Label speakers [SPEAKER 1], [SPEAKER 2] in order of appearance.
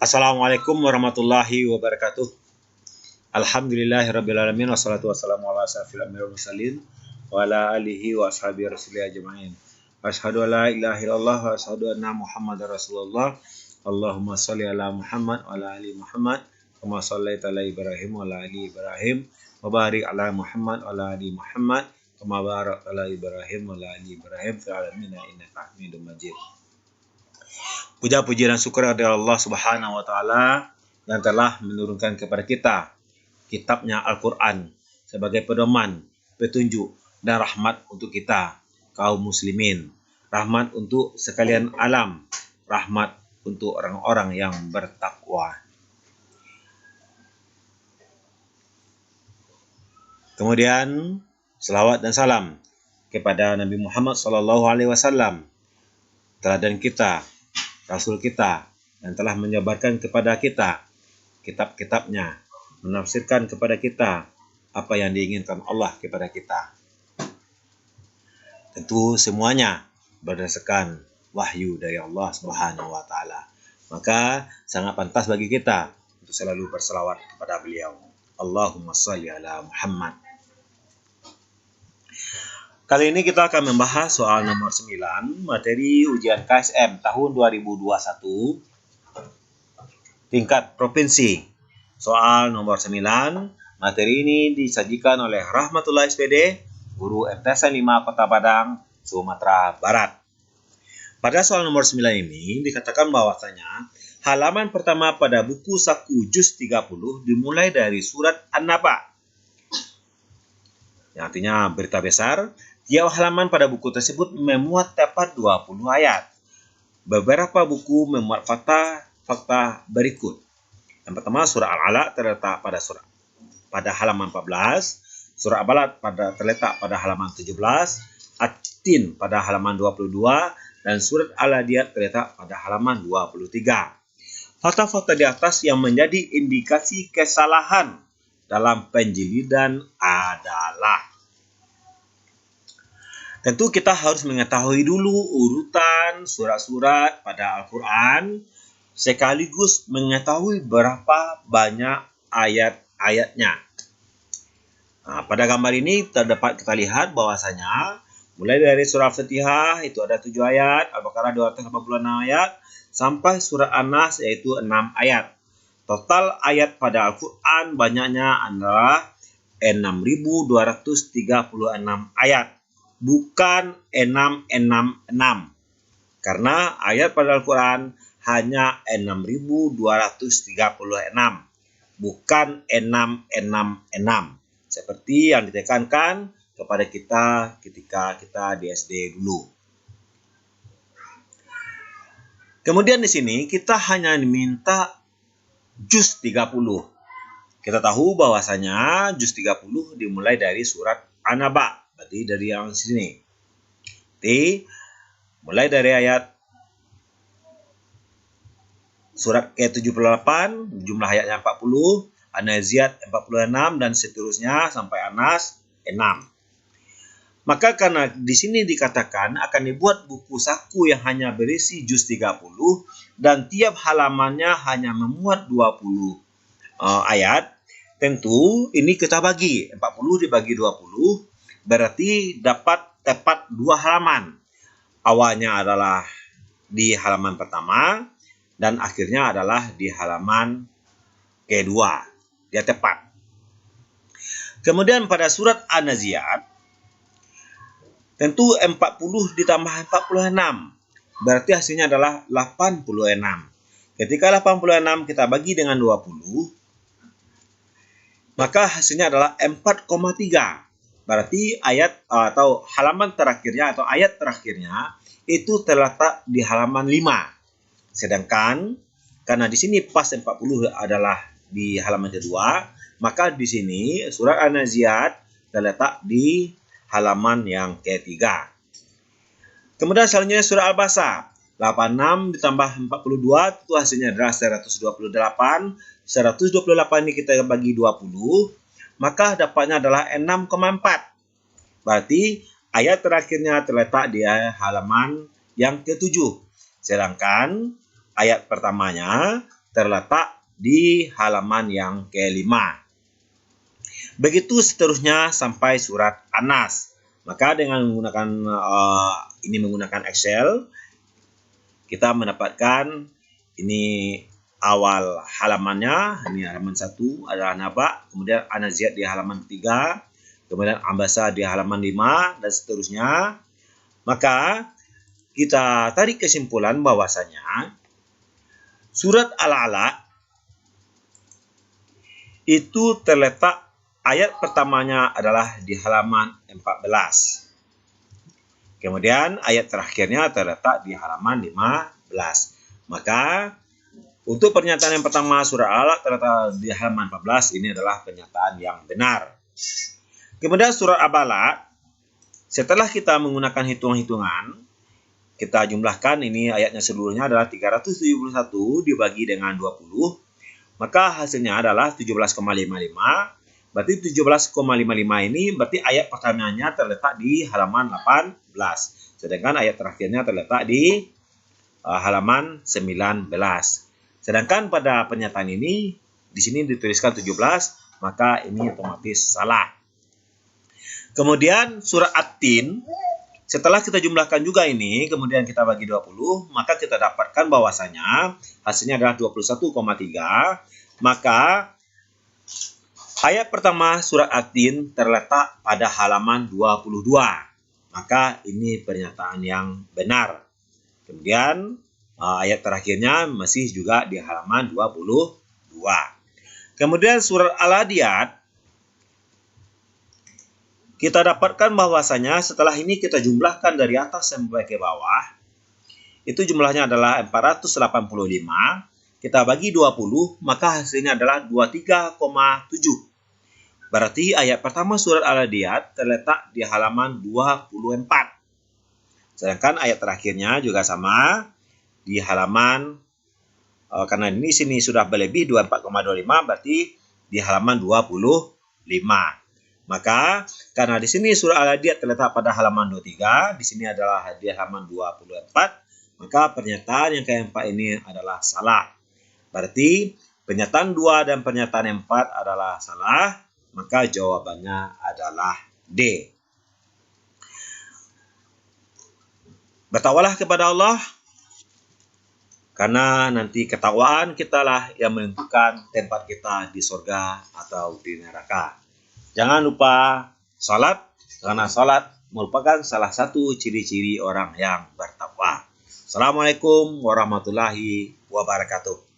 [SPEAKER 1] Assalamualaikum warahmatullahi wabarakatuh. Alhamdulillahirrabbilalamin. Wassalatu wassalamu ala asyrafil anbiya'i wal mursalin wa ala alihi wa ashabihi rasulillah ajma'in. Asyhadu an la ilaha illallah wa asyhadu anna Muhammadar Rasulullah. Allahumma shalli ala Muhammad wa ala ali Muhammad kama shallaita ala Ibrahim wa ala ali Ibrahim wa barik ala Muhammad wa ala ali Muhammad kama barakta ala Ibrahim wa ala ali Ibrahim fil alamin innaka Hamidum Majid. Puja puji dan syukur kepada Allah Subhanahu wa taala yang telah menurunkan kepada kita kitabnya Al-Qur'an sebagai pedoman, petunjuk dan rahmat untuk kita kaum muslimin, rahmat untuk sekalian alam, rahmat untuk orang-orang yang bertakwa. Kemudian selawat dan salam kepada Nabi Muhammad SAW, teladan kita, Rasul kita, yang telah menyebarkan kepada kita kitab-kitabnya, menafsirkan kepada kita apa yang diinginkan Allah kepada kita. Tentu semuanya berdasarkan wahyu dari Allah Subhanahu wa taala. Maka sangat pantas bagi kita untuk selalu berselawat kepada beliau. Allahumma shalli ala Muhammad. Kali ini kita akan membahas soal nomor 9, materi ujian KSM tahun 2021, tingkat provinsi. Soal nomor 9, materi ini disajikan oleh Rahmatullah SPD, Guru MTSN 5 Kota Padang, Sumatera Barat. Pada soal nomor 9 ini dikatakan bahwasanya halaman pertama pada buku saku juz 30 dimulai dari surat An-Naba. Yang artinya berita besar. Tiap halaman pada buku tersebut memuat tepat 20 ayat. Beberapa buku memuat fakta berikut. Yang pertama, surah Al-Alaq terletak pada halaman 14, surah Al-Balad terletak pada halaman 17, At-Tin pada halaman 22, dan surat Al-Adiyat terletak pada halaman 23. Fakta-fakta di atas yang menjadi indikasi kesalahan dalam penjilidan adalah: tentu kita harus mengetahui dulu urutan surat-surat pada Al-Quran, sekaligus mengetahui berapa banyak ayat-ayatnya. Pada gambar ini terdapat kita lihat bahwasanya mulai dari surah Al-Fatihah itu ada 7 ayat, Al-Baqarah 286 ayat, sampai surah An-Nas yaitu 6 ayat. Total ayat pada Al-Quran banyaknya adalah 6.236 ayat. Bukan 666, karena ayat pada Al-Quran hanya 6.236, bukan 666, seperti yang ditekankan kepada kita ketika kita di SD dulu. Kemudian di sini kita hanya diminta juz 30. Kita tahu bahwasanya juz 30 dimulai dari surat An-Naba. Berarti dari yang sini. Mulai dari ayat surat ke-78, jumlah ayatnya 40, An-Naziat 46, dan seterusnya sampai An-Nas 6. Maka karena di sini dikatakan akan dibuat buku saku yang hanya berisi juz 30 dan tiap halamannya hanya memuat 20 ayat, tentu ini kita bagi 40 dibagi 20. Berarti dapat tepat 2 halaman. Awalnya adalah di halaman pertama dan akhirnya adalah di halaman kedua. Dia tepat. Kemudian pada surat An-Naziat, tentu 40 ditambah 46. Berarti hasilnya adalah 86. Ketika 86 kita bagi dengan 20, maka hasilnya adalah 4,3. Berarti ayat atau halaman terakhirnya atau ayat terakhirnya itu terletak di halaman 5. Sedangkan karena di sini pas 40 adalah di halaman kedua, maka di sini surat An-Naziat terletak di halaman yang ketiga. Kemudian selanjutnya surah Al-Baqarah 86 ditambah 42 itu hasilnya adalah 128. 128 ini kita bagi 20. Maka dapatnya adalah 6,4. Berarti ayat terakhirnya terletak di halaman yang ke-7. Sedangkan ayat pertamanya terletak di halaman yang kelima. Begitu seterusnya sampai surat Anas. Maka dengan menggunakan Excel, kita mendapatkan ini awal halamannya. Ini halaman 1 adalah Naba, kemudian Anaziat di halaman 3, kemudian Ambasa di halaman 5, dan seterusnya. Maka kita tarik kesimpulan bahwasanya surat Al-Alaq itu terletak ayat pertamanya adalah di halaman 14. Kemudian ayat terakhirnya terletak di halaman 15. Maka untuk pernyataan yang pertama surat Al-Alaq terletak di halaman 14, ini adalah pernyataan yang benar. Kemudian surat Al-Balad, setelah kita menggunakan hitung-hitungan, kita jumlahkan ini ayatnya seluruhnya adalah 371 dibagi dengan 20. Maka hasilnya adalah 17,55. Berarti 17,55 ini berarti ayat pertamanya terletak di halaman 18. Sedangkan ayat terakhirnya terletak di halaman 19. Sedangkan pada pernyataan ini, di sini dituliskan 17, maka ini otomatis salah. Kemudian surat At-Tin, setelah kita jumlahkan juga ini, kemudian kita bagi 20, maka kita dapatkan bahwasanya hasilnya adalah 21,3. Maka ayat pertama surat At-Tin terletak pada halaman 22. Maka ini pernyataan yang benar. Kemudian ayat terakhirnya masih juga di halaman 22. Kemudian surat Al-Adiyat, kita dapatkan bahwasanya setelah ini kita jumlahkan dari atas sampai ke bawah, itu jumlahnya adalah 485. Kita bagi 20, maka hasilnya adalah 23,7. Berarti ayat pertama surat Al-Adiyat terletak di halaman 24. Sedangkan ayat terakhirnya juga sama di halaman, karena ini sini sudah berlebih 24,25, berarti di halaman 25. Maka karena di sini surah Al-Adiyat terletak pada halaman 23, di sini adalah di halaman 24, maka pernyataan yang keempat ini adalah salah. Berarti pernyataan 2 dan pernyataan 4 adalah salah, maka jawabannya adalah D. Bertakwalah kepada Allah, karena nanti ketakwaan kita lah yang menentukan tempat kita di surga atau di neraka. Jangan lupa salat, karena salat merupakan salah satu ciri-ciri orang yang bertakwa. Assalamualaikum warahmatullahi wabarakatuh.